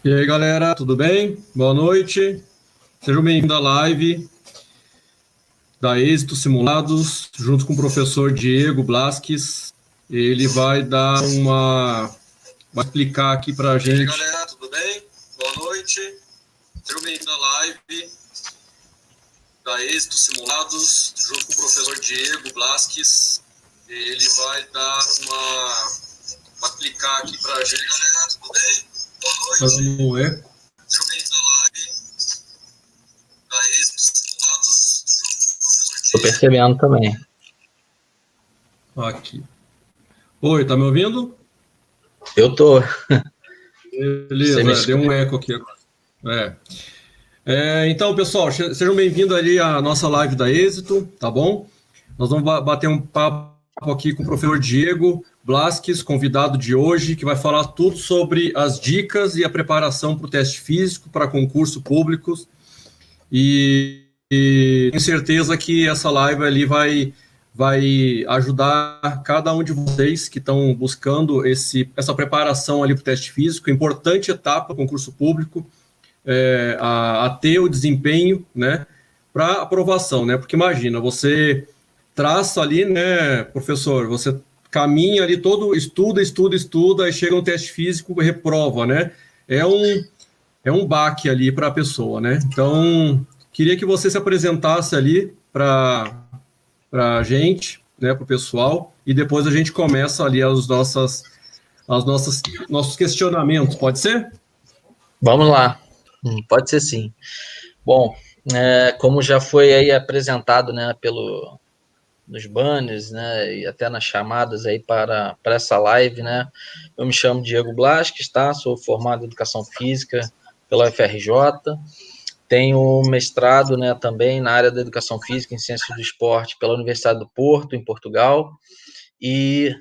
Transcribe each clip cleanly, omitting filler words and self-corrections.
E aí, galera, tudo bem? Boa noite. Sejam bem-vindos à live da Êxito Simulados, junto com o professor Diego Blasques. Ele vai explicar aqui para a gente. E aí, galera, tudo bem? Boa noite. Sejam bem-vindos à live da Êxito Simulados, junto com o professor Diego Blasques. Ele vai explicar aqui para a gente. E aí, galera, tudo bem? Boa noite. Fazendo um eco. Sejam bem-vindos à live da Êxito Simulados, junto com o professor Diego. Tô percebendo também. Aqui. Oi, tá me ouvindo? Eu tô. Beleza, deu um eco aqui agora. Então, pessoal, sejam bem-vindos ali à nossa live da Êxito, tá bom? Nós vamos bater um papo aqui com o professor Diego Blasques, convidado de hoje, que vai falar tudo sobre as dicas e a preparação para o teste físico, para concurso públicos. E tenho certeza que essa live ali vai ajudar cada um de vocês que estão buscando essa preparação ali para o teste físico, importante etapa do concurso público, a ter o desempenho, né, para aprovação, né? Porque imagina, você traça ali, né, professor, você caminha ali todo, estuda, aí chega um teste físico e reprova, né? É um baque ali para a pessoa, né? Então, queria que você se apresentasse ali para a gente, né, para o pessoal, e depois a gente começa ali nossos questionamentos, pode ser? Vamos lá. Pode ser sim. Bom, como já foi aí apresentado, né, nos banners, né, e até nas chamadas aí para essa live, né, eu me chamo Diego Blasques, tá? Sou formado em Educação Física pela UFRJ, tenho mestrado, né, também na área da Educação Física em Ciências do Esporte pela Universidade do Porto, em Portugal, e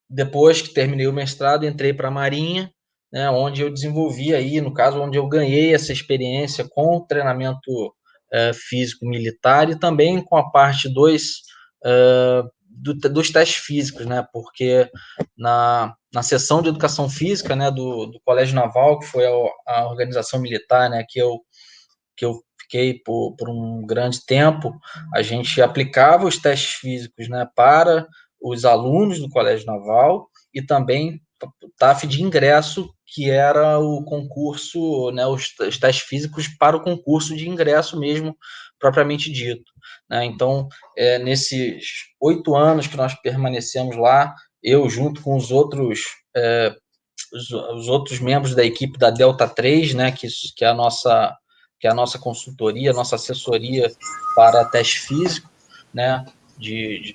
depois que terminei o mestrado, entrei para a Marinha, né, onde eu desenvolvi aí, no caso, onde eu ganhei essa experiência com o treinamento físico militar e também com a parte dos testes físicos, né, porque na seção de educação física, né, do Colégio Naval, que foi a organização militar, né, que eu fiquei por um grande tempo, a gente aplicava os testes físicos, né, para os alunos do Colégio Naval e também TAF de ingresso, que era o concurso, né, os testes físicos para o concurso de ingresso mesmo, propriamente dito, né? Então, nesses 8 anos que nós permanecemos lá, eu junto com os outros membros da equipe da Delta 3, né, que é a nossa consultoria, a nossa assessoria para teste físico, né,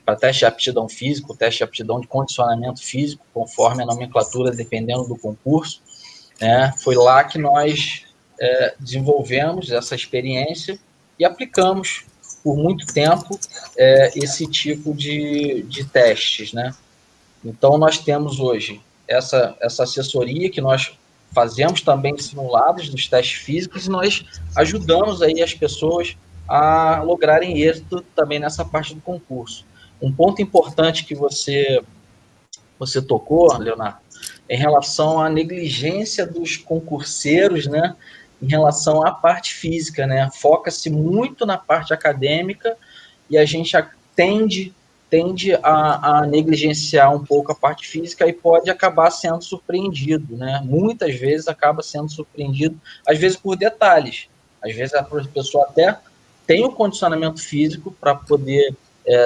para teste de aptidão físico, teste de aptidão de condicionamento físico, conforme a nomenclatura, dependendo do concurso, né. Foi lá que nós desenvolvemos essa experiência e aplicamos por muito tempo esse tipo de testes, né. Então, nós temos hoje essa assessoria que nós fazemos também simulados dos testes físicos e nós ajudamos aí as pessoas a lograrem êxito também nessa parte do concurso. Um ponto importante que você tocou, Leonardo, em relação à negligência dos concurseiros, né, em relação à parte física, né, foca-se muito na parte acadêmica e a gente tende a negligenciar um pouco a parte física e pode acabar sendo surpreendido, né? Muitas vezes acaba sendo surpreendido, às vezes por detalhes. Às vezes a pessoa até tem o condicionamento físico para poder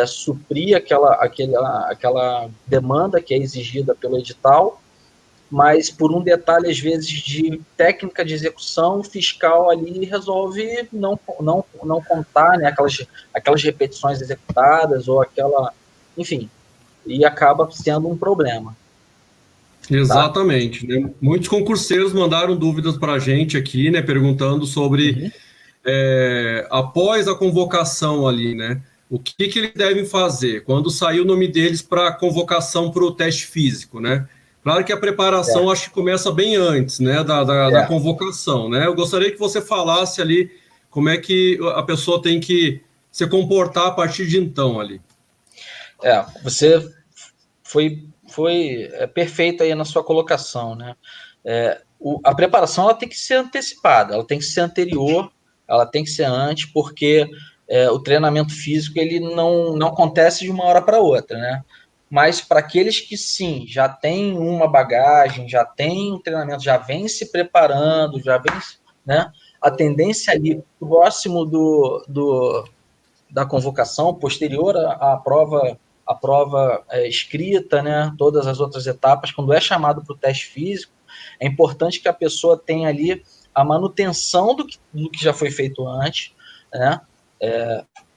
suprir aquela demanda que é exigida pelo edital, mas por um detalhe, às vezes, de técnica de execução, o fiscal ali resolve não contar, né, aquelas repetições executadas ou enfim, e acaba sendo um problema. Exatamente, né? Muitos concurseiros mandaram dúvidas para a gente aqui, né, perguntando sobre após a convocação ali, né, o que eles devem fazer quando sair o nome deles para convocação para o teste físico, né? Claro que a preparação acho que começa bem antes, né, da convocação, né? Eu gostaria que você falasse ali como é que a pessoa tem que se comportar a partir de então ali. Você foi perfeito aí na sua colocação, né? A preparação ela tem que ser antecipada, ela tem que ser anterior, ela tem que ser antes, porque o treinamento físico ele não acontece de uma hora para outra, né? Mas para aqueles que sim, já têm uma bagagem, já têm um treinamento, já vem se preparando, já vem, né? A tendência ali próximo da convocação, posterior à prova escrita, né? Todas as outras etapas, quando é chamado para o teste físico, é importante que a pessoa tenha ali a manutenção do que já foi feito antes, né?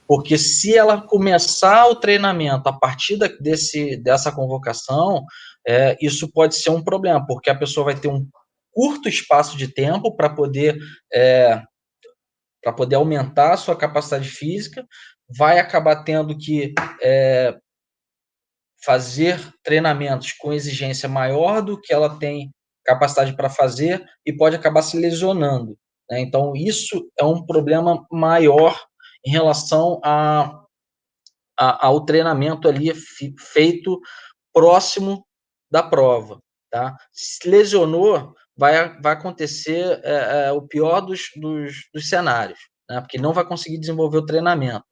Porque se ela começar o treinamento a partir dessa convocação, isso pode ser um problema, porque a pessoa vai ter um curto espaço de tempo para poder aumentar a sua capacidade física, vai acabar tendo que fazer treinamentos com exigência maior do que ela tem capacidade para fazer e pode acabar se lesionando, né? Então, isso é um problema maior em relação ao treinamento ali feito próximo da prova, tá? Se lesionou, vai acontecer o pior dos cenários, né? Porque não vai conseguir desenvolver o treinamento,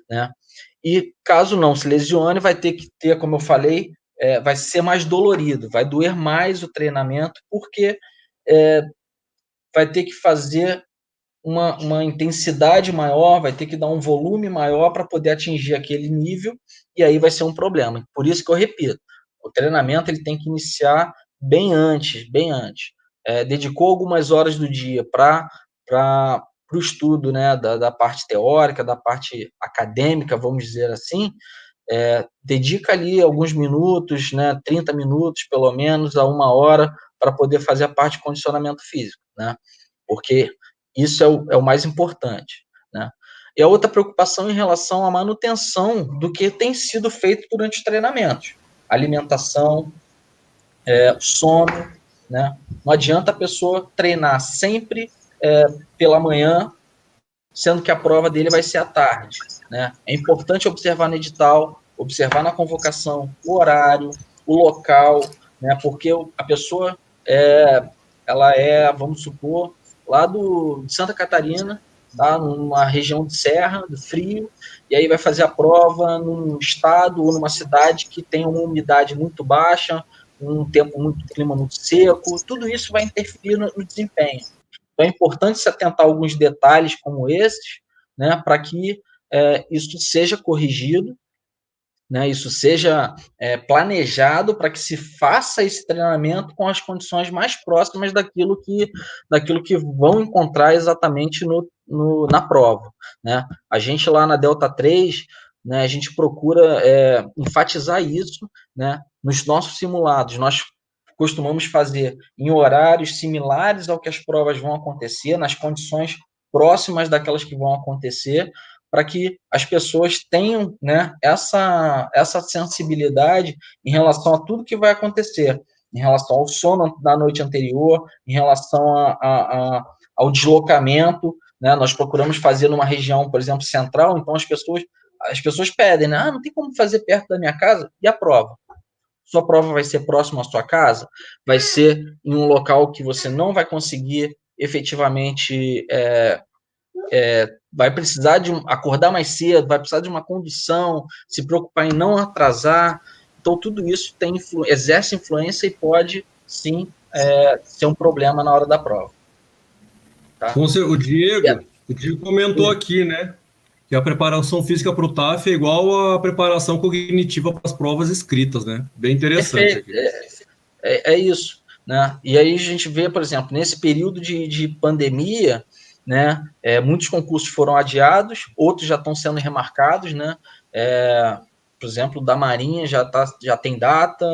né? E caso não se lesione, vai ter que ter, como eu falei, vai ser mais dolorido, vai doer mais o treinamento, porque vai ter que fazer uma intensidade maior, vai ter que dar um volume maior para poder atingir aquele nível, e aí vai ser um problema. Por isso que eu repito, o treinamento ele tem que iniciar bem antes, bem antes. Dedicou algumas horas do dia para o estudo, né, da parte teórica, da parte acadêmica, vamos dizer assim, dedica ali alguns minutos, né, 30 minutos pelo menos, a uma hora, para poder fazer a parte de condicionamento físico, né? Porque isso é o mais importante, né? E a outra preocupação em relação à manutenção do que tem sido feito durante os treinamentos. Alimentação, sono, né? Não adianta a pessoa treinar sempre pela manhã, sendo que a prova dele vai ser à tarde, né? É importante observar no edital, observar na convocação o horário, o local, né? Porque a pessoa ela vamos supor, lá de Santa Catarina, tá? Numa região de serra, de frio, e aí vai fazer a prova num estado ou numa cidade que tem uma umidade muito baixa, um clima muito seco, tudo isso vai interferir no desempenho. Então é importante se atentar a alguns detalhes como esses, né, para que isso seja corrigido, né, isso seja planejado para que se faça esse treinamento com as condições mais próximas daquilo que vão encontrar exatamente na prova, né? A gente lá na Delta 3, né, a gente procura enfatizar isso, né, nos nossos simulados. Nós costumamos fazer em horários similares ao que as provas vão acontecer, nas condições próximas daquelas que vão acontecer, para que as pessoas tenham, né, essa sensibilidade em relação a tudo que vai acontecer, em relação ao sono da noite anterior, em relação ao deslocamento, né? Nós procuramos fazer numa região, por exemplo, central, então as pessoas pedem, né? Não tem como fazer perto da minha casa? E a prova? Sua prova vai ser próximo à sua casa? Vai ser em um local que você não vai conseguir efetivamente vai precisar de acordar mais cedo, vai precisar de uma condução, se preocupar em não atrasar. Então, tudo isso exerce influência e pode, sim, ser um problema na hora da prova. Tá? O Diego comentou aqui, né, que a preparação física para o TAF é igual à preparação cognitiva para as provas escritas, né? Bem interessante aqui. É isso, né? E aí a gente vê, por exemplo, nesse período de pandemia, né, muitos concursos foram adiados, outros já estão sendo remarcados, né? Por exemplo, da Marinha já tem data,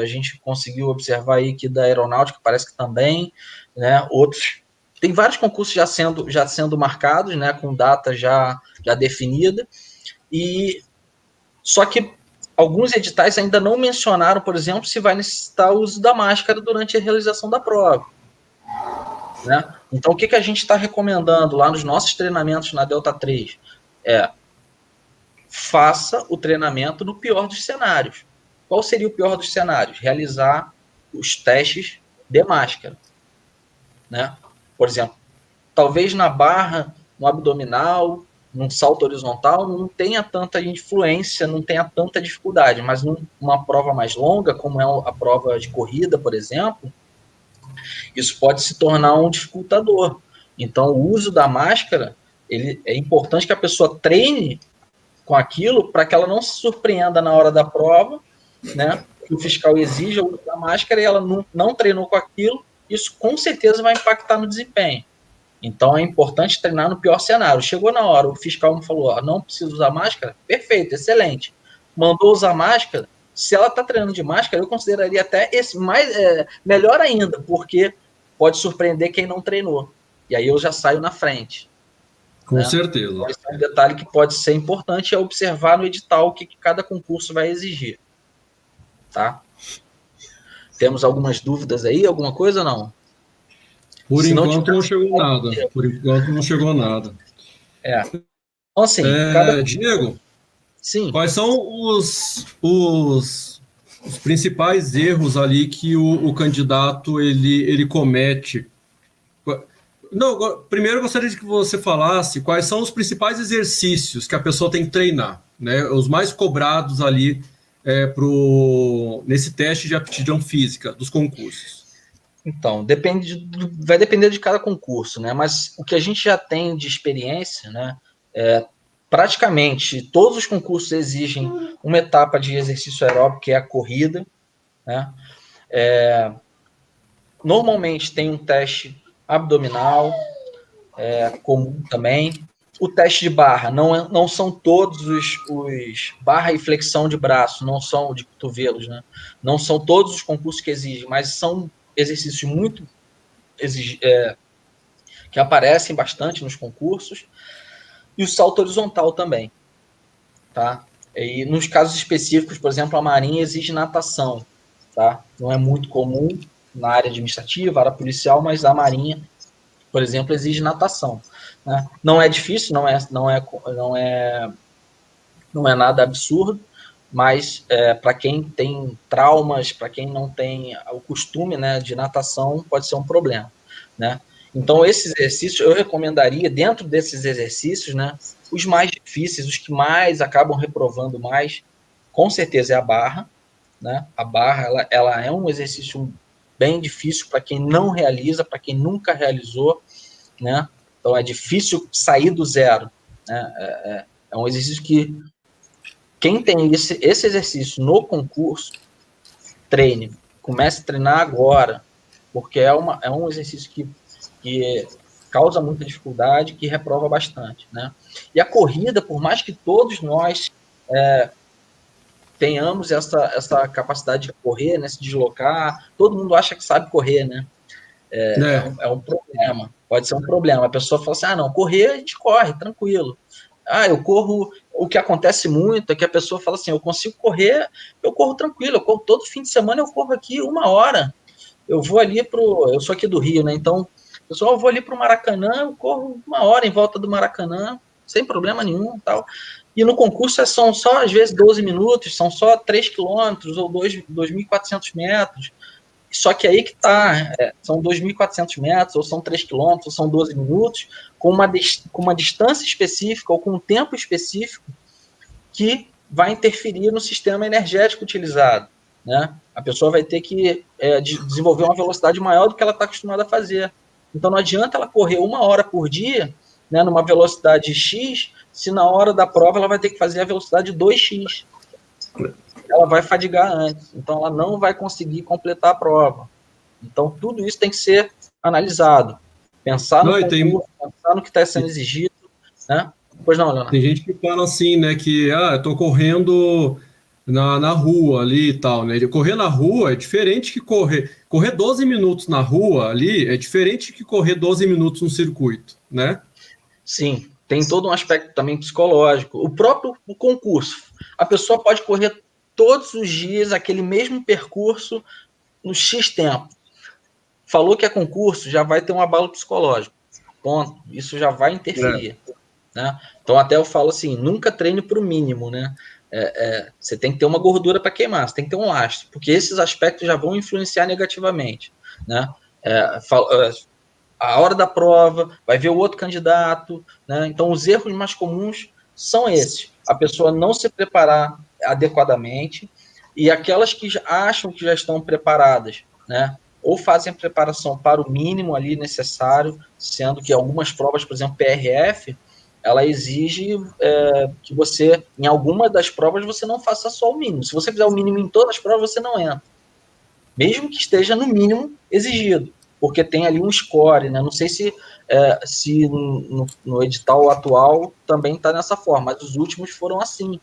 a gente conseguiu observar aí que da Aeronáutica parece que também, né? Outros tem vários concursos já sendo marcados, né, com data já definida, e só que alguns editais ainda não mencionaram, por exemplo, se vai necessitar o uso da máscara durante a realização da prova, né? Então, o que a gente está recomendando lá nos nossos treinamentos na Delta 3? Faça o treinamento no pior dos cenários. Qual seria o pior dos cenários? Realizar os testes de máscara, né? Por exemplo, talvez na barra, no abdominal, num salto horizontal, não tenha tanta influência, não tenha tanta dificuldade, mas numa prova mais longa, como é a prova de corrida, por exemplo, isso pode se tornar um dificultador. Então, o uso da máscara, é importante que a pessoa treine com aquilo para que ela não se surpreenda na hora da prova, né? Que o fiscal exija o uso da máscara e ela não treinou com aquilo, isso com certeza vai impactar no desempenho. Então, é importante treinar no pior cenário. Chegou na hora, o fiscal me falou, não precisa usar máscara, perfeito, excelente. Mandou usar máscara, se ela está treinando de máscara, eu consideraria até melhor ainda, porque pode surpreender quem não treinou. E aí eu já saio na frente. Com certeza. Então, esse é um detalhe que pode ser importante, é observar no edital o que cada concurso vai exigir. Tá? Temos algumas dúvidas aí? Alguma coisa ou não? Por enquanto não chegou nada. Por enquanto não chegou nada. Então, assim, Diego, sim. Quais são os principais erros ali que o candidato ele comete? Não, primeiro eu gostaria de que você falasse quais são os principais exercícios que a pessoa tem que treinar, né? Os mais cobrados ali nesse teste de aptidão física dos concursos. Então, vai depender de cada concurso, né? Mas o que a gente já tem de experiência, né? Praticamente todos os concursos exigem uma etapa de exercício aeróbico, que é a corrida, né? Normalmente tem um teste abdominal, comum também. O teste de barra, não são todos os barra e flexão de braço, não são de cotovelos, né? Não são todos os concursos que exigem, mas são exercícios muito que aparecem bastante nos concursos. E o salto horizontal também, tá? E nos casos específicos, por exemplo, a Marinha exige natação, tá? Não é muito comum na área administrativa, área policial, mas a Marinha, por exemplo, exige natação, né? Não é difícil, não é nada absurdo, mas para quem tem traumas, para quem não tem o costume, né, de natação, pode ser um problema, né? Então, esses exercícios, eu recomendaria, dentro desses exercícios, né, os mais difíceis, os que mais acabam reprovando mais, com certeza é a barra, né? A barra, ela é um exercício bem difícil para quem não realiza, para quem nunca realizou, né? Então, é difícil sair do zero, né? É um exercício que quem tem esse exercício no concurso, treine, comece a treinar agora, porque é um exercício que causa muita dificuldade, que reprova bastante, né? E a corrida, por mais que todos nós tenhamos essa capacidade de correr, né, se deslocar, todo mundo acha que sabe correr, né? É um problema, pode ser um problema. A pessoa fala assim, não, correr a gente corre, tranquilo. Eu corro, o que acontece muito é que a pessoa fala assim, eu consigo correr, eu corro tranquilo, eu corro todo fim de semana, eu corro aqui 1 hora, eu vou ali eu sou aqui do Rio, né, então, pessoal, eu vou ali para o Maracanã, eu corro 1 hora em volta do Maracanã, sem problema nenhum, tal. E no concurso são só, às vezes, 12 minutos, são só 3 quilômetros ou 2.400 metros, só que aí que tá, são 2.400 metros, ou são 3 quilômetros, ou são 12 minutos, com uma distância específica, ou com um tempo específico, que vai interferir no sistema energético utilizado, né? A pessoa vai ter que desenvolver uma velocidade maior do que ela está acostumada a fazer. Então, não adianta ela correr 1 hora por dia, né, numa velocidade X, se na hora da prova ela vai ter que fazer a velocidade 2x. Ela vai fadigar antes, então ela não vai conseguir completar a prova. Então, tudo isso tem que ser analisado. Pensar no concurso, pensar no que está sendo exigido, né? Pois não, Leonardo? Tem gente que fala assim, né, que eu tô correndo na rua ali e tal, né? Correr na rua é diferente que correr 12 minutos na rua ali é diferente que correr 12 minutos no circuito, né? Sim, tem todo um aspecto também psicológico. O próprio concurso, a pessoa pode correr todos os dias aquele mesmo percurso no X tempo. Falou que é concurso, já vai ter um abalo psicológico. Ponto. Isso já vai interferir. Né? Então, até eu falo assim, nunca treine para o mínimo, né? você tem que ter uma gordura para queimar, você tem que ter um lastro, porque esses aspectos já vão influenciar negativamente, né? A hora da prova, vai ver o outro candidato, né? Então, os erros mais comuns são esses. A pessoa não se preparar adequadamente e aquelas que acham que já estão preparadas, né? Ou fazem a preparação para o mínimo ali necessário, sendo que algumas provas, por exemplo, PRF, ela exige que você, em alguma das provas, você não faça só o mínimo. Se você fizer o mínimo em todas as provas, você não entra. Mesmo que esteja no mínimo exigido, porque tem ali um score, né? Não sei se no edital atual também está nessa forma, mas os últimos foram assim.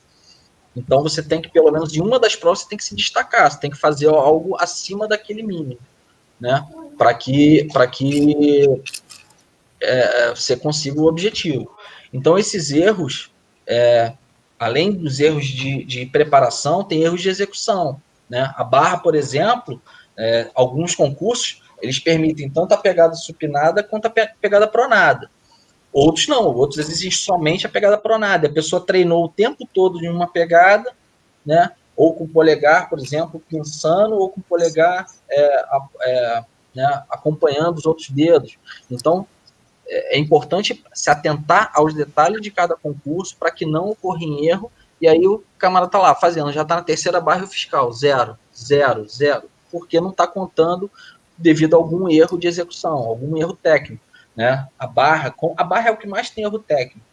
Então você tem que, pelo menos em uma das provas, você tem que se destacar, você tem que fazer algo acima daquele mínimo, né? Para que você consiga o objetivo. Então esses erros, além dos erros de preparação, tem erros de execução, né? A barra, por exemplo, alguns concursos, eles permitem tanto a pegada supinada quanto a pegada pronada. Outros não, outros exigem somente a pegada pronada. A pessoa treinou o tempo todo em uma pegada, né? Ou com o polegar, por exemplo, pinçando, ou com o polegar né, acompanhando os outros dedos. Então, é importante se atentar aos detalhes de cada concurso para que não ocorra em erro. E aí o camarada está lá fazendo, já está na terceira barra e o fiscal, 0, 0, 0, porque não está contando devido a algum erro de execução, algum erro técnico. Né? A barra é o que mais tem erro técnico,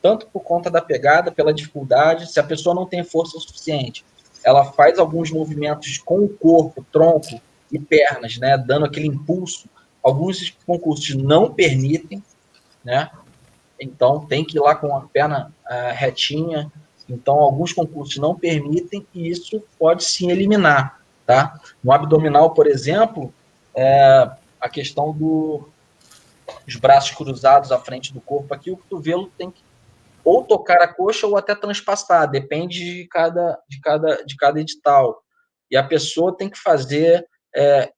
tanto por conta da pegada, pela dificuldade, se a pessoa não tem força suficiente, ela faz alguns movimentos com o corpo, tronco e pernas, né, dando aquele impulso. Alguns concursos não permitem, né? Então tem que ir lá com a perna retinha. Então alguns concursos não permitem e isso pode sim eliminar, tá? No abdominal, por exemplo, a questão dos braços cruzados à frente do corpo aqui, o cotovelo tem que ou tocar a coxa ou até transpassar, depende de cada edital. E a pessoa tem que fazer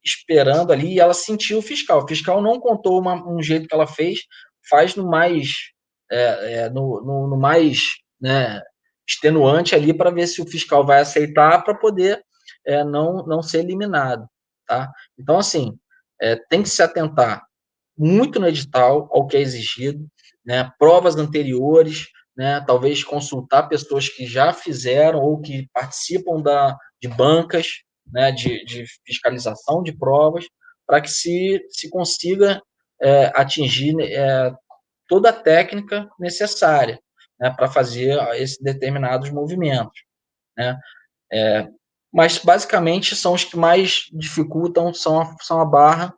esperando ali e ela sentiu o fiscal. O fiscal não contou um jeito que ela fez, faz no mais, no mais, né, extenuante ali para ver se o fiscal vai aceitar para poder não ser eliminado. Tá? Então, assim, tem que se atentar muito no edital ao que é exigido, né, provas anteriores, né, talvez consultar pessoas que já fizeram ou que participam de bancas, né, de fiscalização de provas, para que se consiga atingir toda a técnica necessária, né, para fazer esses determinados movimentos. Né. Mas, basicamente, são os que mais dificultam, são a barra,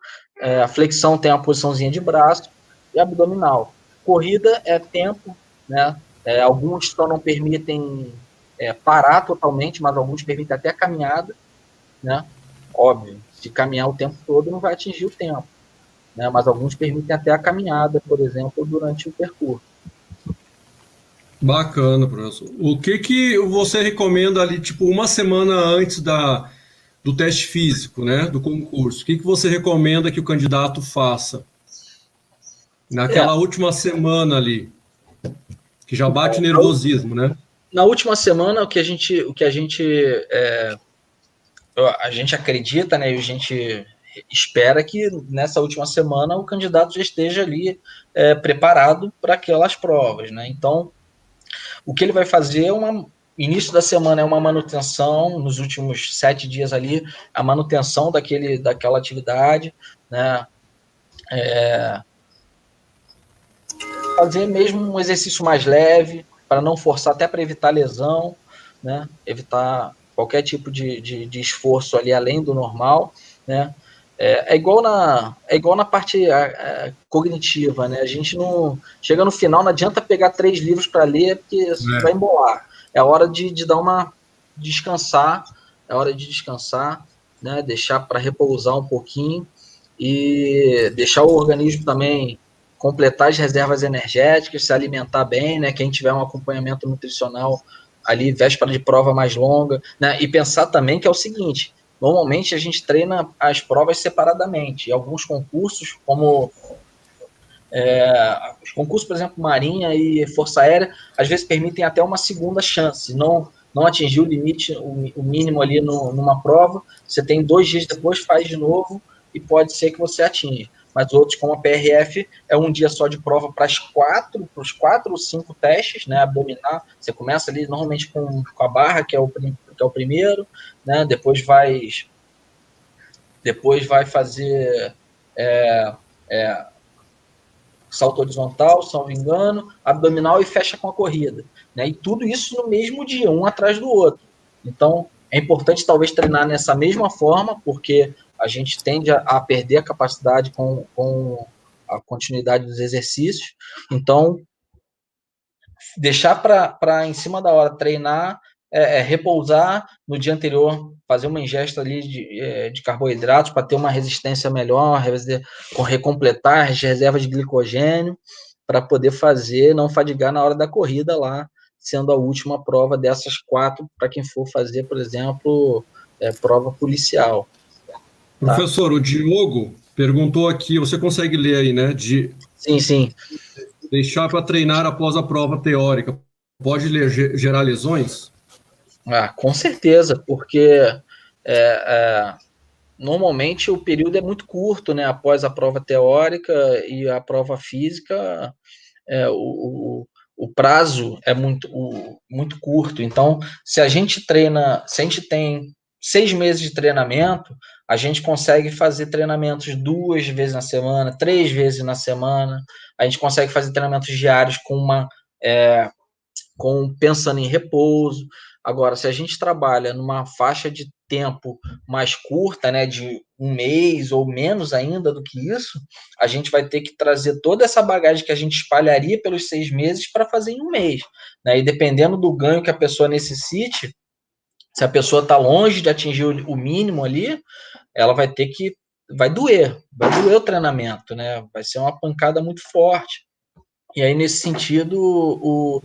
a flexão tem a posiçãozinha de braço e abdominal. Corrida é tempo, né? Alguns só não permitem parar totalmente, mas alguns permitem até a caminhada, né? Óbvio, se caminhar o tempo todo não vai atingir o tempo, né? Mas alguns permitem até a caminhada, por exemplo, durante o percurso. Bacana, professor. O que você recomenda ali, tipo, uma semana antes do teste físico, né, do concurso? O que você recomenda que o candidato faça naquela última semana ali, que já bate nervosismo, né? Na última semana, o que a gente acredita, né, e a gente espera que nessa última semana o candidato já esteja ali preparado para aquelas provas, né? Então, o que ele vai fazer início da semana é uma manutenção, nos últimos 7 dias ali, a manutenção daquela atividade, né? Fazer mesmo um exercício mais leve, para não forçar, até para evitar lesão, né? Evitar qualquer tipo de esforço ali além do normal, né? É igual na parte cognitiva, né? A gente não chega no final, não adianta pegar 3 livros para ler, porque vai embolar. É hora de dar uma descansar, né? Deixar para repousar um pouquinho e deixar o organismo também completar as reservas energéticas, se alimentar bem, né? Quem tiver um acompanhamento nutricional ali, véspera de prova mais longa, né? E pensar também que é o seguinte: normalmente a gente treina as provas separadamente. E alguns concursos, como os concursos, por exemplo, Marinha e Força Aérea, às vezes permitem até uma segunda chance. Não não atingiu o limite, o mínimo ali numa prova, você tem 2 dias depois, faz de novo, e pode ser que você atinja. Mas outros, como a PRF, é um dia só de prova para os 4 ou 5 testes, né, abdominal. Você começa ali normalmente com a barra, que é o primeiro, né, depois vai fazer salto horizontal, salvo engano, abdominal e fecha com a corrida, né, e tudo isso no mesmo dia, um atrás do outro. Então, é importante talvez treinar nessa mesma forma, porque a gente tende a perder a capacidade com a continuidade dos exercícios. Então, deixar para em cima da hora treinar, repousar no dia anterior, fazer uma ingesta ali de carboidratos para ter uma resistência melhor, recompletar as reservas de glicogênio, para poder fazer, não fadigar na hora da corrida lá, sendo a última prova dessas 4, para quem for fazer, por exemplo, prova policial. Professor, o Diogo perguntou aqui, você consegue ler aí, né? Sim. Deixar para treinar após a prova teórica. Pode gerar lesões? Com certeza, porque normalmente o período é muito curto, né? Após a prova teórica e a prova física, o prazo é muito curto. Então, se a gente tem 6 meses de treinamento, a gente consegue fazer treinamentos 2 vezes na semana, 3 vezes na semana, a gente consegue fazer treinamentos diários pensando em repouso. Agora, se a gente trabalha numa faixa de tempo mais curta, né, de 1 mês ou menos ainda do que isso, a gente vai ter que trazer toda essa bagagem que a gente espalharia pelos 6 meses para fazer em 1 mês, né? E dependendo do ganho que a pessoa necessite, se a pessoa está longe de atingir o mínimo ali, ela vai doer o treinamento, né? Vai ser uma pancada muito forte. E aí, nesse sentido,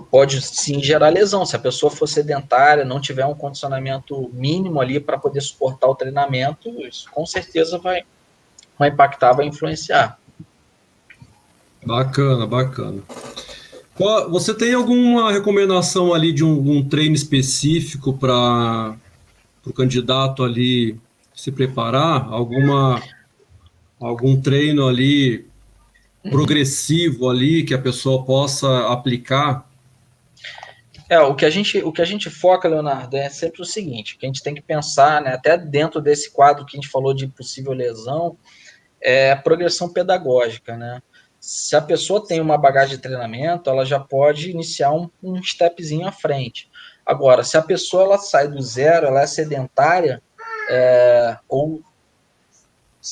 pode sim gerar lesão. Se a pessoa for sedentária, não tiver um condicionamento mínimo ali para poder suportar o treinamento, isso com certeza vai impactar, vai influenciar. Bacana. Você tem alguma recomendação ali de um treino específico para o candidato ali se preparar? Algum treino ali progressivo ali que a pessoa possa aplicar? O que a gente foca, Leonardo, é sempre o seguinte, que a gente tem que pensar, né, até dentro desse quadro que a gente falou de possível lesão, é a progressão pedagógica, né? Se a pessoa tem uma bagagem de treinamento, ela já pode iniciar um stepzinho à frente. Agora, se a pessoa ela sai do zero, ela é sedentária, ou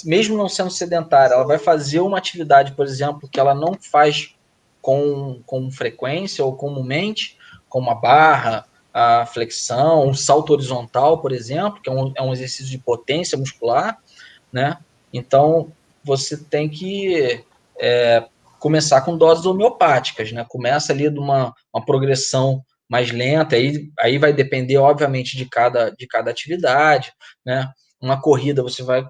mesmo não sendo sedentária, ela vai fazer uma atividade, por exemplo, que ela não faz com frequência ou comumente, como a barra, a flexão, um salto horizontal, por exemplo, que é um exercício de potência muscular, né? Então, você tem que começar com doses homeopáticas, né? Começa ali de uma progressão mais lenta, aí vai depender, obviamente, de cada atividade, né? Uma corrida, você vai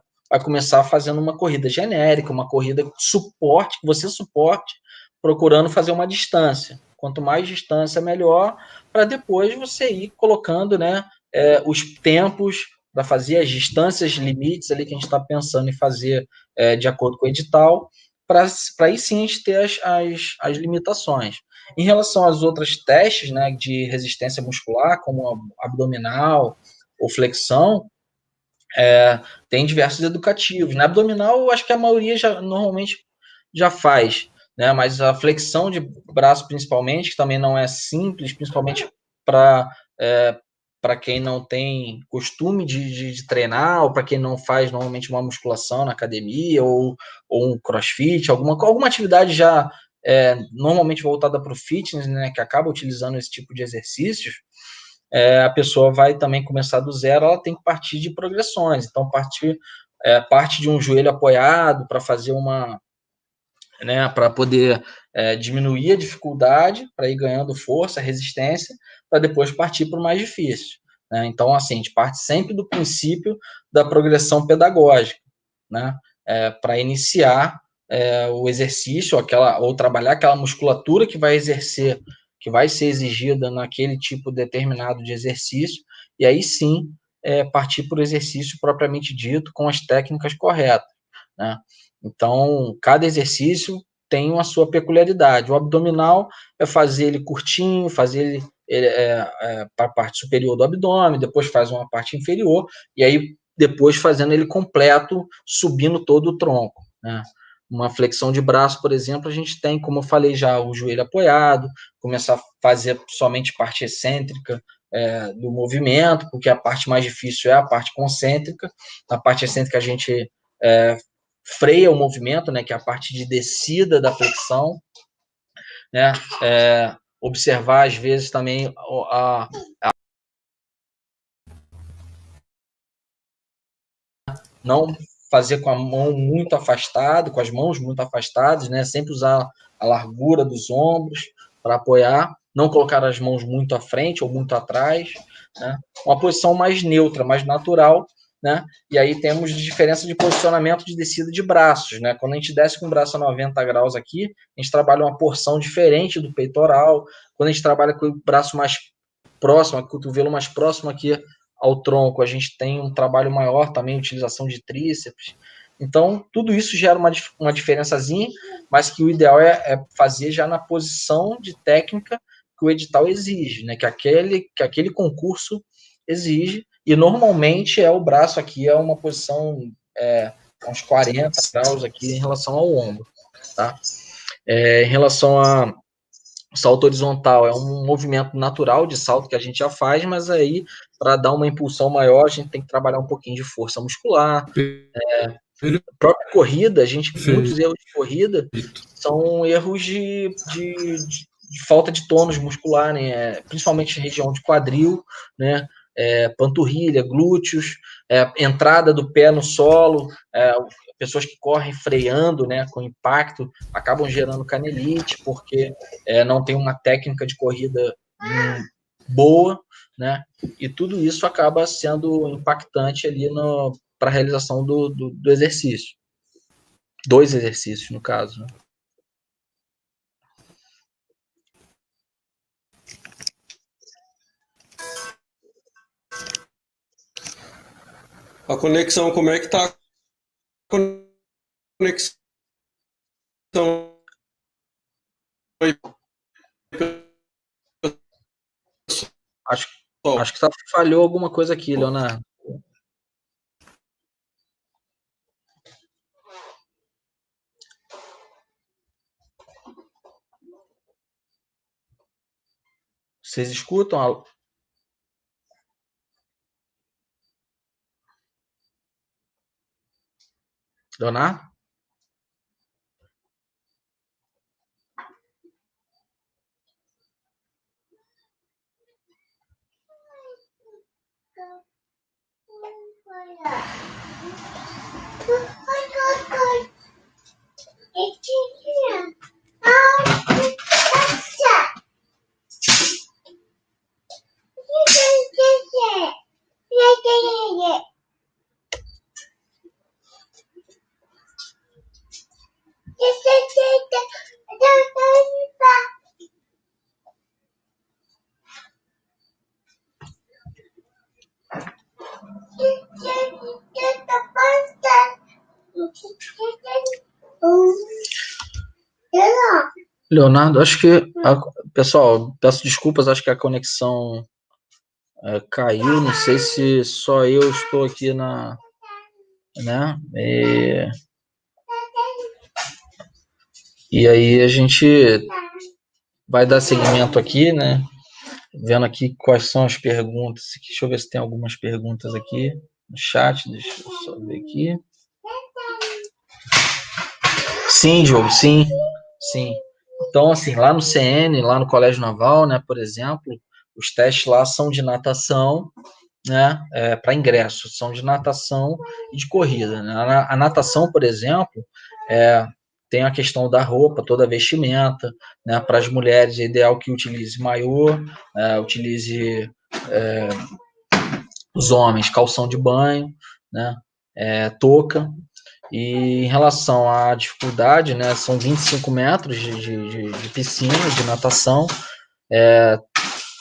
começar fazendo uma corrida genérica, uma corrida suporte, que você suporte, procurando fazer uma distância. Quanto mais distância, melhor, para depois você ir colocando, né, os tempos para fazer as distâncias limites ali que a gente está pensando em fazer de acordo com o edital, para aí sim a gente ter as limitações. Em relação aos outros testes, né, de resistência muscular, como abdominal ou flexão, tem diversos educativos. Na abdominal, eu acho que a maioria normalmente já faz, né? Mas a flexão de braço, principalmente, que também não é simples, principalmente para quem não tem costume de treinar, ou para quem não faz normalmente uma musculação na academia, ou um crossfit, alguma atividade já normalmente voltada para o fitness, né? Que acaba utilizando esse tipo de exercícios. A pessoa vai também começar do zero, ela tem que partir de progressões. Então, parte de um joelho apoiado para fazer né, para poder diminuir a dificuldade, para ir ganhando força, resistência, para depois partir para o mais difícil, né? Então, assim, a gente parte sempre do princípio da progressão pedagógica, né? Para iniciar o exercício, ou trabalhar aquela musculatura que vai exercer que vai ser exigida naquele tipo determinado de exercício, e aí sim partir para o exercício propriamente dito com as técnicas corretas, né? Então, cada exercício tem uma sua peculiaridade. O abdominal é fazer ele curtinho, fazer ele para a parte superior do abdômen, depois faz uma parte inferior, e aí depois fazendo ele completo, subindo todo o tronco, né? Uma flexão de braço, por exemplo, a gente tem, como eu falei já, o joelho apoiado, começar a fazer somente parte excêntrica do movimento, porque a parte mais difícil é a parte concêntrica. Na parte excêntrica a gente freia o movimento, né, que é a parte de descida da flexão, né? Observar, às vezes, também não fazer com a mão muito afastada, com as mãos muito afastadas, né? Sempre usar a largura dos ombros para apoiar, não colocar as mãos muito à frente ou muito atrás, né? Uma posição mais neutra, mais natural, né? E aí temos diferença de posicionamento de descida de braços, né? Quando a gente desce com o braço a 90 graus aqui, a gente trabalha uma porção diferente do peitoral. Quando a gente trabalha com o braço mais próximo, o cotovelo mais próximo aqui ao tronco, a gente tem um trabalho maior também, utilização de tríceps. Então, tudo isso gera uma diferençazinha, mas que o ideal é fazer já na posição de técnica que o edital exige, né? Que aquele concurso exige, e normalmente o braço aqui é uma posição uns 40 graus aqui em relação ao ombro, tá? Em relação a salto horizontal, é um movimento natural de salto que a gente já faz, mas aí, para dar uma impulsão maior, a gente tem que trabalhar um pouquinho de força muscular. A própria corrida, muitos erros de corrida são erros de falta de tônus muscular, né? Principalmente na região de quadril, né? Panturrilha, glúteos, entrada do pé no solo, pessoas que correm freando, né, com impacto, acabam gerando canelite, porque não tem uma técnica de corrida boa, né, e tudo isso acaba sendo impactante ali para a realização do exercício. Dois exercícios, no caso, né? A conexão, como é que tá? Conexão. Acho que falhou alguma coisa aqui, Leonardo. Vocês escutam? Leonardo? Leonardo, acho que pessoal, peço desculpas, acho que a conexão caiu, não sei se só eu estou aqui né? E aí a gente vai dar seguimento aqui, né? Vendo aqui quais são as perguntas. Deixa eu ver se tem algumas perguntas aqui no chat, deixa eu só ver aqui. Sim, Diogo, sim. Então, assim, lá no CN, lá no Colégio Naval, né, por exemplo, os testes lá são de natação, né, para ingresso, são de natação e de corrida, né? A natação, por exemplo, tem a questão da roupa, toda a vestimenta, né? Para as mulheres é ideal que utilize maiô, utilize os homens calção de banho, né? Touca. E em relação à dificuldade, né, são 25 metros de piscina, de natação.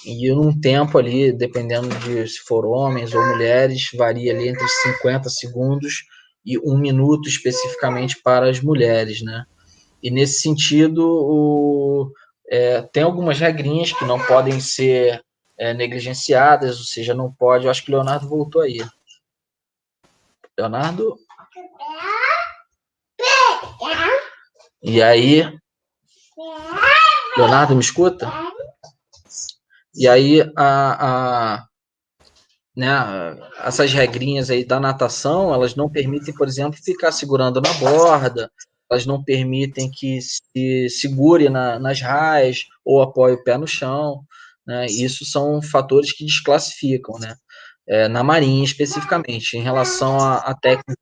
E num tempo ali, dependendo de se for homens ou mulheres, varia ali entre 50 segundos e 1 minuto especificamente para as mulheres, né? E nesse sentido, tem algumas regrinhas que não podem ser negligenciadas, ou seja, não pode. Eu acho que o Leonardo voltou aí. Leonardo? E aí? Leonardo, me escuta? E aí, né, essas regrinhas aí da natação, elas não permitem, por exemplo, ficar segurando na borda, elas não permitem que se segure nas raias ou apoie o pé no chão, né? Isso são fatores que desclassificam, né? Na marinha especificamente. Em relação à técnica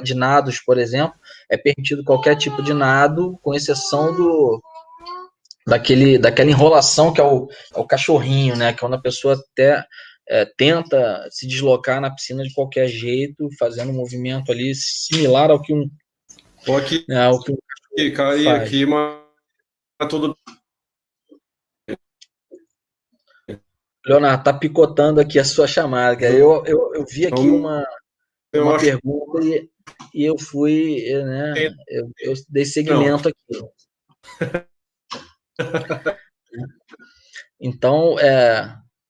de nados, por exemplo, é permitido qualquer tipo de nado, com exceção daquela enrolação que é o cachorrinho, né? Que é quando a pessoa até tenta se deslocar na piscina de qualquer jeito, fazendo um movimento ali similar ao que um caí faz. aqui, mas tudo. Leonardo, tá picotando aqui a sua chamada. Eu vi aqui uma pergunta e eu fui, né? Eu dei seguimento aqui. Então,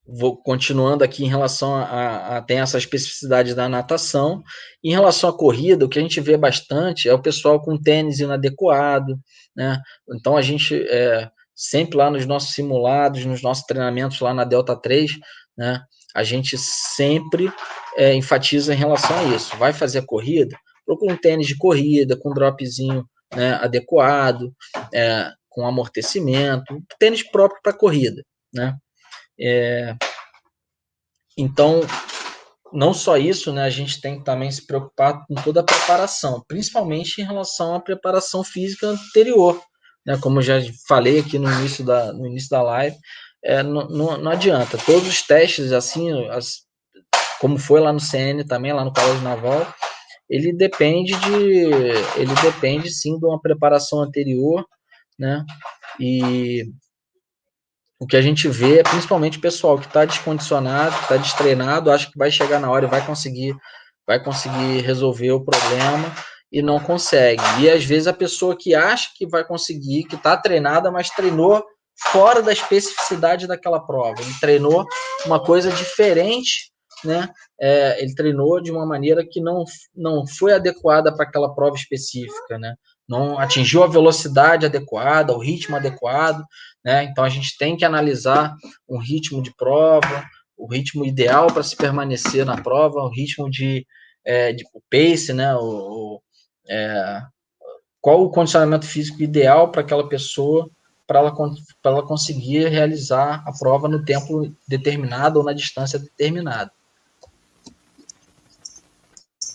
vou continuando aqui em relação tem essa especificidade da natação. Em relação à corrida, o que a gente vê bastante é o pessoal com tênis inadequado, né? Então, a gente, sempre lá nos nossos simulados, nos nossos treinamentos lá na Delta 3, né? A gente sempre enfatiza em relação a isso. Vai fazer a corrida? Procura um tênis de corrida, com dropzinho, né, adequado, com amortecimento, tênis próprio para corrida, né? Então, não só isso, né? A gente tem que também se preocupar com toda a preparação, principalmente em relação à preparação física anterior, né? Como eu já falei aqui no início da live, não adianta. Todos os testes, assim, como foi lá no CN também, lá no Colégio Naval, ele depende sim de uma preparação anterior, né? E o que a gente vê é principalmente o pessoal que está descondicionado, que está destreinado, acha que vai chegar na hora e vai conseguir resolver o problema e não consegue. E às vezes a pessoa que acha que vai conseguir, que está treinada, mas treinou fora da especificidade daquela prova. Ele treinou uma coisa diferente, né? Ele treinou de uma maneira que não foi adequada para aquela prova específica, né? Não atingiu a velocidade adequada, o ritmo adequado, né? Então a gente tem que analisar um ritmo de prova, o ritmo ideal para se permanecer na prova, o ritmo o pace, né? Qual o condicionamento físico ideal para aquela pessoa, para ela conseguir realizar a prova no tempo determinado ou na distância determinada.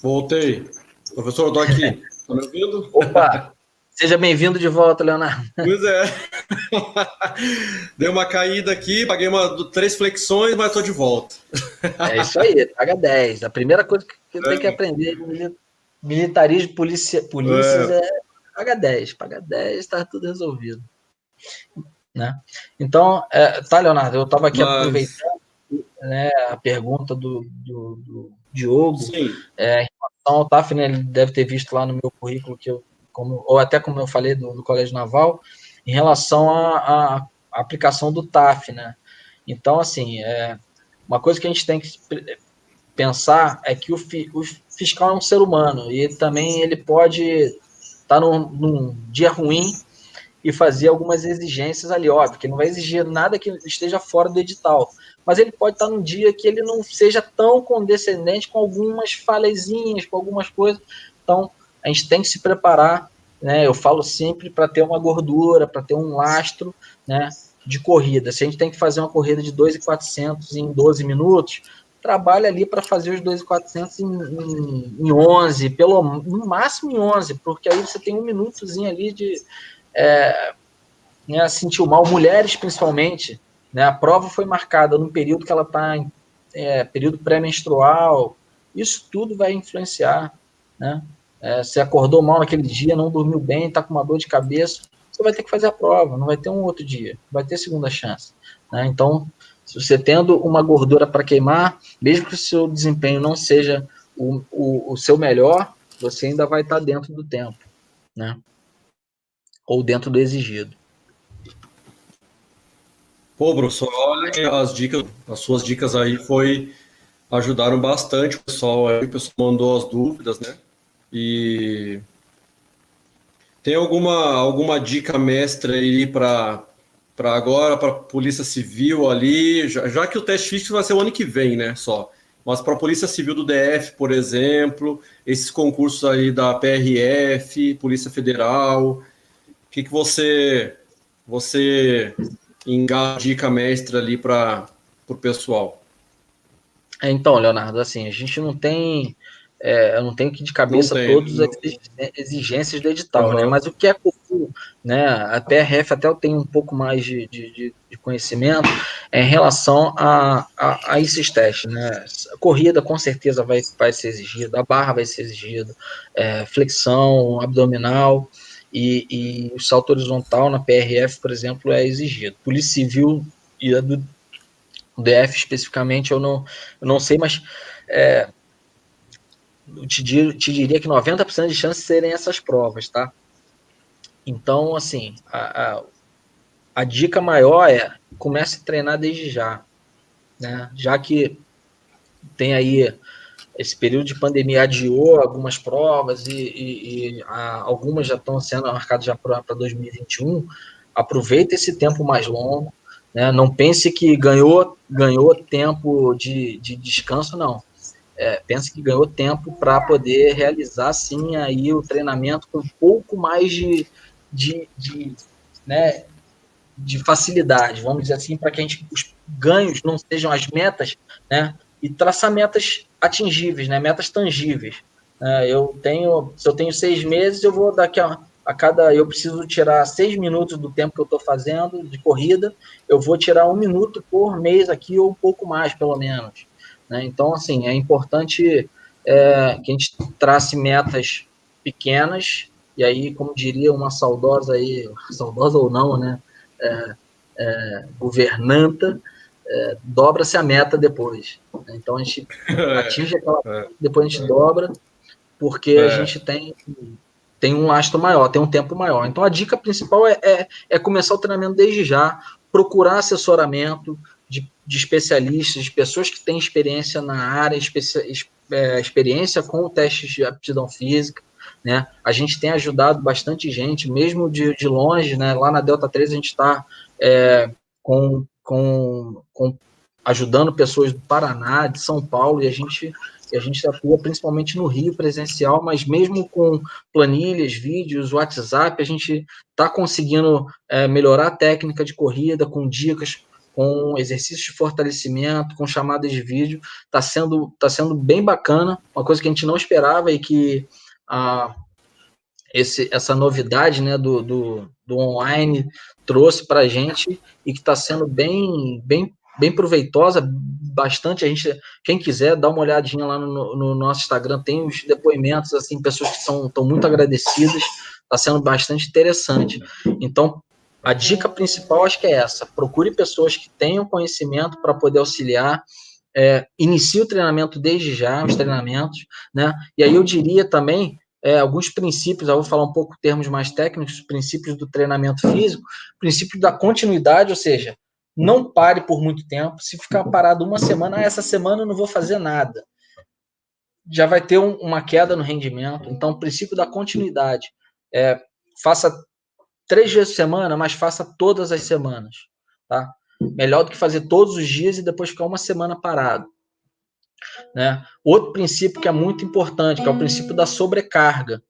Voltei. Professor, eu estou aqui. Está me ouvindo? Opa! Seja bem-vindo de volta, Leonardo. Pois é. Dei uma caída aqui, paguei 3 flexões, mas estou de volta. É isso aí, paga 10. A primeira coisa que tem que aprender, militarismo, polícias, paga 10. Paga 10, está tudo resolvido. Né? Então, tá, Leonardo, eu estava aqui aproveitando, né, a pergunta do Diogo. Sim. Em relação ao TAF, né, ele deve ter visto lá no meu currículo, ou até como eu falei do Colégio Naval, em relação à aplicação do TAF, né? Então, assim, uma coisa que a gente tem que pensar é que o fiscal é um ser humano e também ele pode estar num dia ruim e fazer algumas exigências ali, óbvio, que não vai exigir nada que esteja fora do edital, mas ele pode estar num dia que ele não seja tão condescendente com algumas falezinhas, com algumas coisas. Então, a gente tem que se preparar, né? Eu falo sempre para ter uma gordura, para ter um lastro, né, de corrida. Se a gente tem que fazer uma corrida de 2.400 em 12 minutos, trabalha ali para fazer os 2.400 em 11, no máximo em 11, porque aí você tem um minutozinho ali de né, sentiu mal, mulheres principalmente, né, a prova foi marcada num período que ela está em período pré-menstrual, isso tudo vai influenciar, né? Você acordou mal naquele dia, não dormiu bem, está com uma dor de cabeça, você vai ter que fazer a prova, não vai ter um outro dia, vai ter segunda chance, né? Então, se você tendo uma gordura para queimar, mesmo que o seu desempenho não seja o seu melhor, você ainda vai estar dentro do tempo, né? Ou dentro do exigido. Pô, professor, olha que as suas dicas aí ajudaram bastante o pessoal aí, o pessoal mandou as dúvidas, né? E tem alguma dica mestra aí para agora, para a Polícia Civil ali, já que o teste físico vai ser o ano que vem, né? Só. Mas para a Polícia Civil do DF, por exemplo, esses concursos aí da PRF, Polícia Federal, o que você engaja dica mestra ali para o pessoal? Então, Leonardo, assim, a gente não tem, eu não tenho aqui de Não cabeça tem. todas as exigências do edital, né? Aham. Mas o que é comum, né? A PRF até eu tenho um pouco mais de conhecimento em relação a esses testes, né? A corrida com certeza vai ser exigida, a barra vai ser exigida, flexão abdominal e o salto horizontal na PRF, por exemplo, é exigido. Polícia Civil e a do DF especificamente eu não sei, mas eu te diria que 90% de chance de serem essas provas, tá? Então, assim, a dica maior é comece a treinar desde já, né? Já que tem aí esse período de pandemia adiou algumas provas e algumas já estão sendo marcadas já para 2021, aproveita esse tempo mais longo, né? Não pense que ganhou tempo de descanso, não. Pensa que ganhou tempo para poder realizar, sim, aí o treinamento com um pouco mais né, de facilidade, vamos dizer assim, para que os ganhos não sejam as metas, né, e traçar metas atingíveis, né, metas tangíveis. Se eu tenho 6 meses, eu vou eu preciso tirar 6 minutos do tempo que eu estou fazendo de corrida, eu vou tirar 1 minuto por mês aqui, ou um pouco mais, pelo menos. Né? Então, assim, é importante que a gente trace metas pequenas, e aí, como diria uma saudosa aí, saudosa ou não, né? Governanta, dobra-se a meta depois. Então, a gente atinge aquela meta, depois a gente dobra, porque a gente tem um lastro maior, tem um tempo maior. Então, a dica principal é começar o treinamento desde já, procurar assessoramento de especialistas, de pessoas que têm experiência na área, experiência com testes de aptidão física, né? A gente tem ajudado bastante gente, mesmo de longe, né? Lá na Delta 3 a gente está ajudando pessoas do Paraná, de São Paulo, e a gente atua principalmente no Rio presencial, mas mesmo com planilhas, vídeos, WhatsApp, a gente está conseguindo melhorar a técnica de corrida com dicas, com exercícios de fortalecimento, com chamadas de vídeo. Está sendo bem bacana, uma coisa que a gente não esperava e que essa novidade, né, do online trouxe para a gente e que está sendo bem proveitosa, bastante. Quem quiser, dá uma olhadinha lá no nosso Instagram, tem os depoimentos, assim, pessoas que estão muito agradecidas, está sendo bastante interessante. Então, a dica principal acho que é essa: procure pessoas que tenham conhecimento para poder auxiliar, inicie o treinamento desde já, os treinamentos, né? E aí eu diria também alguns princípios, eu vou falar um pouco termos mais técnicos, princípios do treinamento físico, princípio da continuidade, ou seja, não pare por muito tempo. Se ficar parado uma semana, essa semana eu não vou fazer nada, já vai ter uma queda no rendimento. Então, o princípio da continuidade, faça 3 vezes por semana, mas faça todas as semanas, tá? Melhor do que fazer todos os dias e depois ficar uma semana parado. Né? Outro princípio que é muito importante, que é o princípio da sobrecarga,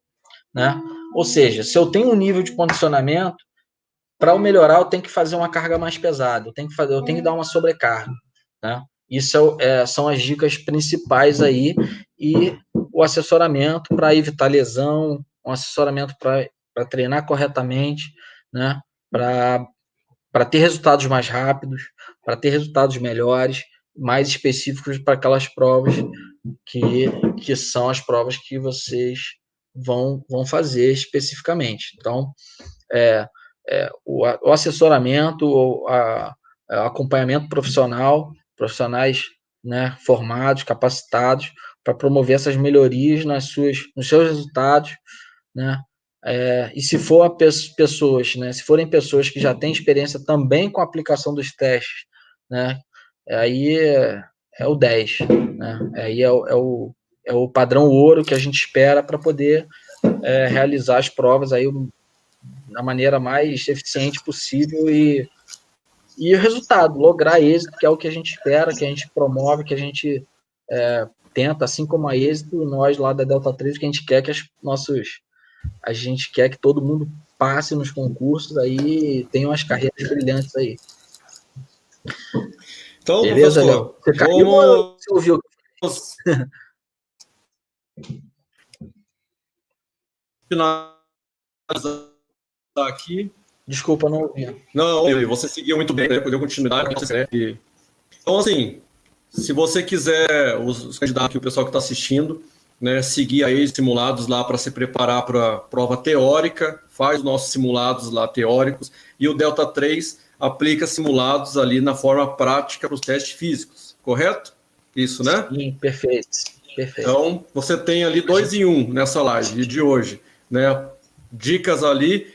né? Ou seja, se eu tenho um nível de condicionamento, para eu melhorar, eu tenho que fazer uma carga mais pesada, eu tenho que dar uma sobrecarga, né? Isso são as dicas principais aí, e o assessoramento para evitar lesão, um assessoramento para treinar corretamente, né? Para ter resultados mais rápidos, para ter resultados melhores, mais específicos para aquelas provas que são as provas que vocês vão fazer especificamente. Então, o assessoramento, acompanhamento profissional, profissionais, né, formados, capacitados, para promover essas melhorias nos seus resultados, né? E se for pessoas, né, se forem pessoas que já têm experiência também com a aplicação dos testes, né, aí é o 10, né? Aí é o padrão ouro que a gente espera para poder realizar as provas aí da maneira mais eficiente possível e o resultado, lograr êxito, que é o que a gente espera, que a gente promove, que a gente tenta, assim como a êxito, nós lá da Delta 3, que a gente quer que a gente quer que todo mundo passe nos concursos aí e tenha umas carreiras brilhantes aí. Então, beleza, Léo? Você caiu ou você ouviu? Finalizar aqui. Desculpa, não ouvi. Não, você seguiu muito bem, né? Deu continuidade. Então, assim, se você quiser, os candidatos aqui, o pessoal que está assistindo, né, seguir aí os simulados lá para se preparar para a prova teórica, faz os nossos simulados lá teóricos, e o Delta 3 aplica simulados ali na forma prática para os testes físicos, correto? Isso, né? Sim, perfeito. Então, você tem ali 2 em 1 nessa live de hoje, né? Dicas ali,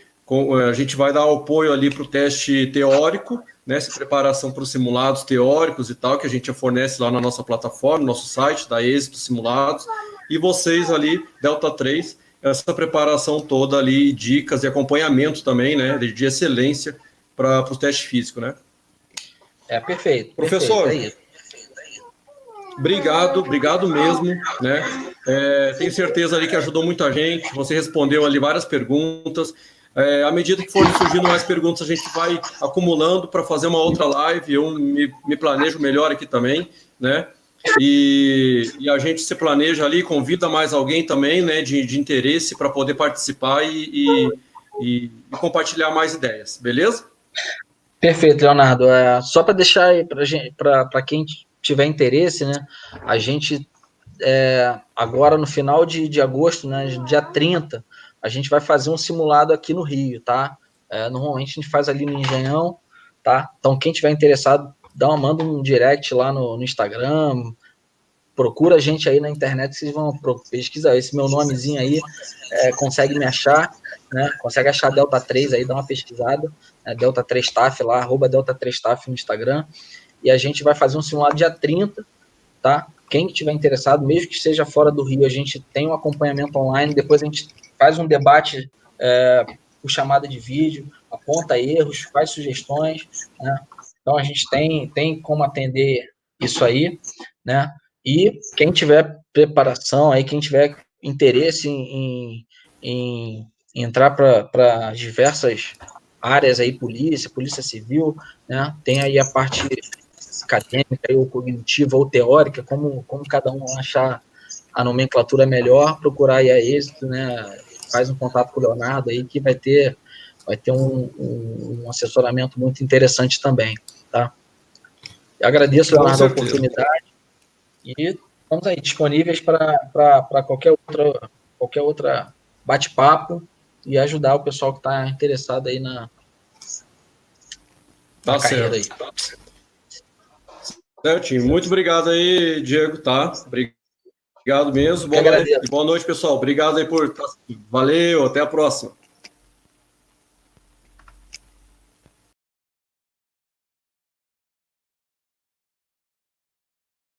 a gente vai dar apoio ali para o teste teórico, né? Essa preparação para os simulados teóricos e tal, que a gente já fornece lá na nossa plataforma, no nosso site, da Êxito Simulados, e vocês ali, Delta 3, essa preparação toda ali, dicas e acompanhamento também, né? De excelência para o teste físico, né? Perfeito. Professor, perfeito, obrigado mesmo, né? Tenho certeza ali que ajudou muita gente, você respondeu ali várias perguntas. À medida que forem surgindo mais perguntas, a gente vai acumulando para fazer uma outra live. Eu me planejo melhor aqui também, né? E a gente se planeja ali, convida mais alguém também, né? De interesse para poder participar e compartilhar mais ideias, beleza? Perfeito, Leonardo. Só para deixar aí para quem tiver interesse, né? A gente agora no final de agosto, né? Dia 30, a gente vai fazer um simulado aqui no Rio, tá? Normalmente a gente faz ali no Engenhão, tá? Então quem tiver interessado, manda um direct lá no Instagram, procura a gente aí na internet, vocês vão pesquisar esse meu nomezinho aí, consegue me achar, né? Consegue achar Delta 3 aí, dá uma pesquisada, Delta 3 Staff lá, @Delta 3 Staff no Instagram, e a gente vai fazer um simulado dia 30, tá? Quem tiver interessado, mesmo que seja fora do Rio, a gente tem um acompanhamento online, depois a gente faz um debate por chamada de vídeo, aponta erros, faz sugestões, né? Então a gente tem como atender isso aí, né? E quem tiver preparação, aí, quem tiver interesse em entrar para diversas áreas aí, polícia civil, né? Tem aí a parte acadêmica, ou cognitiva, ou teórica, como cada um achar a nomenclatura melhor, procurar aí a Êxito, né? Faz um contato com o Leonardo aí, que vai ter um assessoramento muito interessante também, tá? Eu agradeço, Leonardo, a oportunidade. E estamos aí disponíveis para qualquer outra bate-papo e ajudar o pessoal que está interessado aí na carreira aí. Certinho. Muito obrigado aí, Diego, tá? Obrigado mesmo. Boa noite, pessoal. Obrigado aí por... Valeu, até a próxima.